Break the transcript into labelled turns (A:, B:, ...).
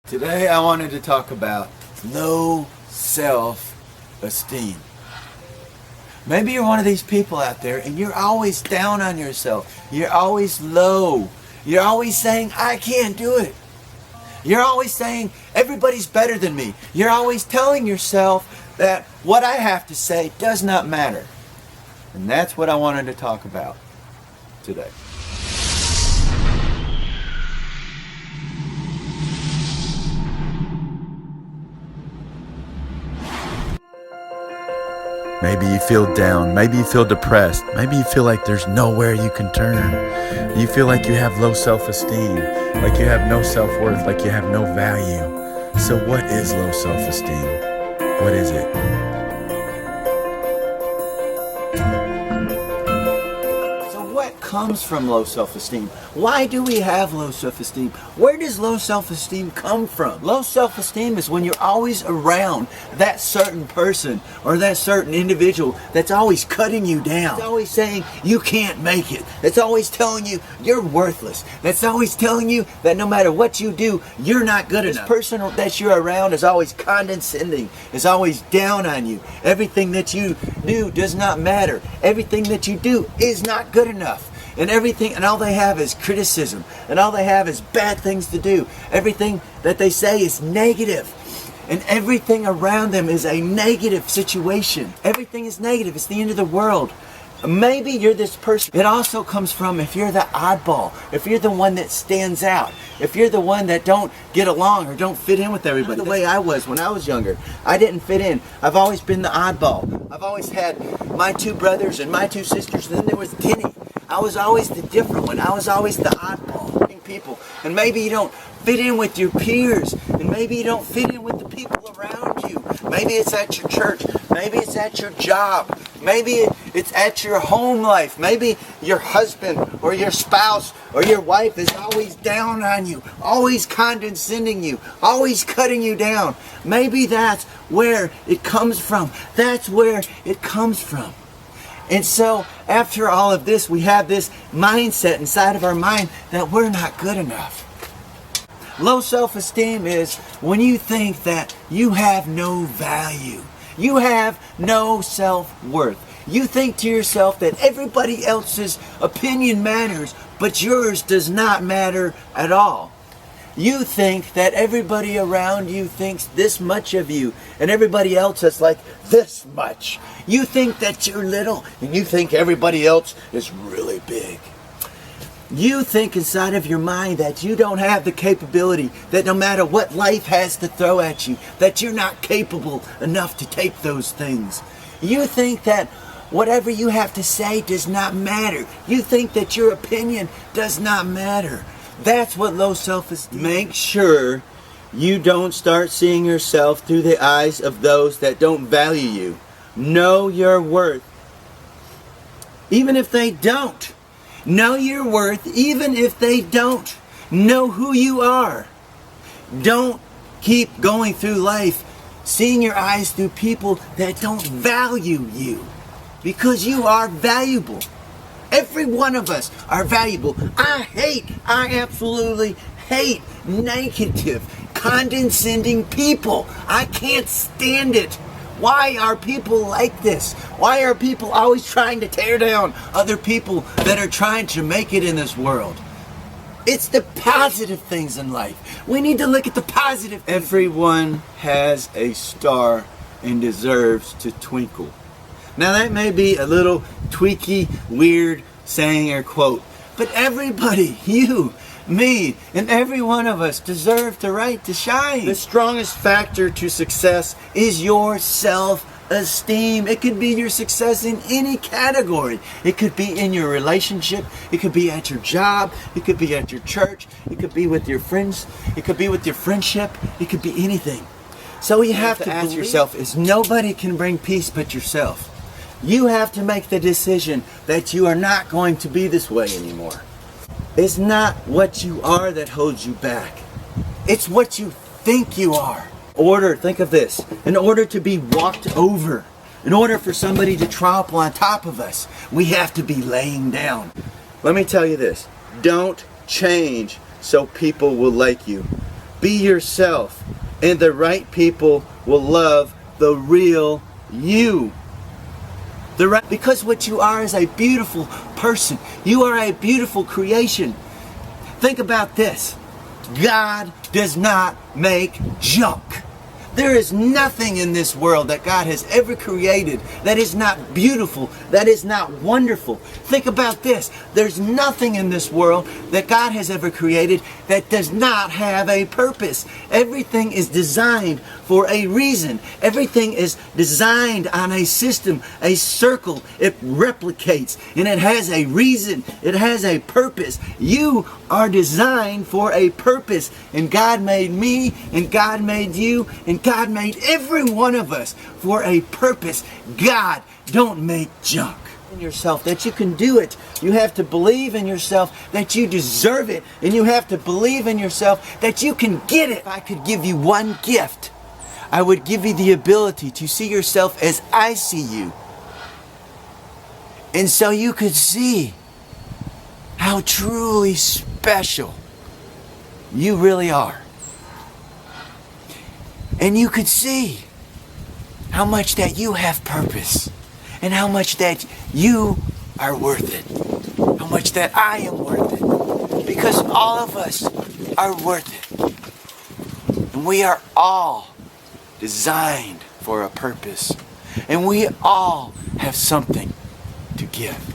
A: Today I wanted to talk about low self-esteem. Maybe you're one of these people out there and you're always down on yourself. You're always low. You're always saying, I can't do it. You're always saying, everybody's better than me. You're always telling yourself that what I have to say does not matter. And that's what I wanted to talk about today. Maybe you feel down, maybe you feel depressed, maybe you feel like there's nowhere you can turn. You feel like you have low self-esteem, like you have no self-worth, like you have no value. So what is low self-esteem? What is it? What comes from low self-esteem? Why do we have low self-esteem? Where does low self-esteem come from? Low self-esteem is when you're always around that certain person or that certain individual that's always cutting you down. It's always saying you can't make it. It's always telling you you're worthless. That's always telling you that no matter what you do, you're not good enough. This person that you're around is always condescending, is always down on you. Everything that you do does not matter. Everything that you do is not good enough. And everything, and all they have is criticism, and all they have is bad things to do. Everything that they say is negative, and everything around them is a negative situation. Everything is negative. It's the end of the world. Maybe you're this person. It also comes from if you're the oddball, if you're the one that stands out, if you're the one that don't get along or don't fit in with everybody. The way I was when I was younger, I didn't fit in. I've always been the oddball. I've always had my two brothers and my two sisters, and then there was Denny. I was always the different one. I was always the oddball. People. And maybe you don't fit in with your peers, and maybe you don't fit in with the people around you. Maybe it's at your church. Maybe it's at your job. Maybe it's at your home life. Maybe your husband or your spouse or your wife is always down on you, always condescending you, always cutting you down. Maybe that's where it comes from. That's where it comes from. And so, after all of this, we have this mindset inside of our mind that we're not good enough. Low self-esteem is when you think that you have no value. You have no self-worth. You think to yourself that everybody else's opinion matters, but yours does not matter at all. You think that everybody around you thinks this much of you, and everybody else is like this much. You think that you're little, and you think everybody else is really big. You think inside of your mind that you don't have the capability, that no matter what life has to throw at you, that you're not capable enough to take those things. You think that whatever you have to say does not matter. You think that your opinion does not matter. That's what low self-esteem is. Make sure you don't start seeing yourself through the eyes of those that don't value you. Know your worth. Even if they don't. Know your worth even if they don't. Know who you are. Don't keep going through life seeing your eyes through people that don't value you. Because you are valuable. Every one of us are valuable. I absolutely hate negative, condescending people. I can't stand it. Why are people like this? Why are people always trying to tear down other people that are trying to make it in this world? It's the positive things in life. We need to look at the positive things. Everyone has a star and deserves to twinkle. Now that may be a little tweaky, weird saying or quote, but everybody, you, me, and every one of us deserve the right to shine. The strongest factor to success is your self-esteem. It could be your success in any category. It could be in your relationship. It could be at your job. It could be at your church. It could be with your friends. It could be with your friendship. It could be anything. So you have to ask yourself, is nobody can bring peace but yourself. You have to make the decision that you are not going to be this way anymore. It's not what you are that holds you back. It's what you think you are. Think of this. In order to be walked over, in order for somebody to trample on top of us, we have to be laying down. Let me tell you this. Don't change so people will like you. Be yourself, and the right people will love the real you. Because what you are is a beautiful person. You are a beautiful creation. Think about this. God does not make junk. There is nothing in this world that God has ever created that is not beautiful, that is not wonderful. Think about this. There's nothing in this world that God has ever created that does not have a purpose. Everything is designed for a reason. Everything is designed on a system, a circle. It replicates and it has a reason. It has a purpose. You are designed for a purpose. And God made me, and God made you, and God made every one of us for a purpose. God don't make junk. In yourself that you can do it. You have to believe in yourself that you deserve it, and you have to believe in yourself that you can get it. If I could give you one gift, I would give you the ability to see yourself as I see you, and so you could see how truly special you really are, and you could see how much that you have purpose, and how much that you are worth it, how much that I am worth it, because all of us are worth it, and we are all designed for a purpose, and we all have something to give.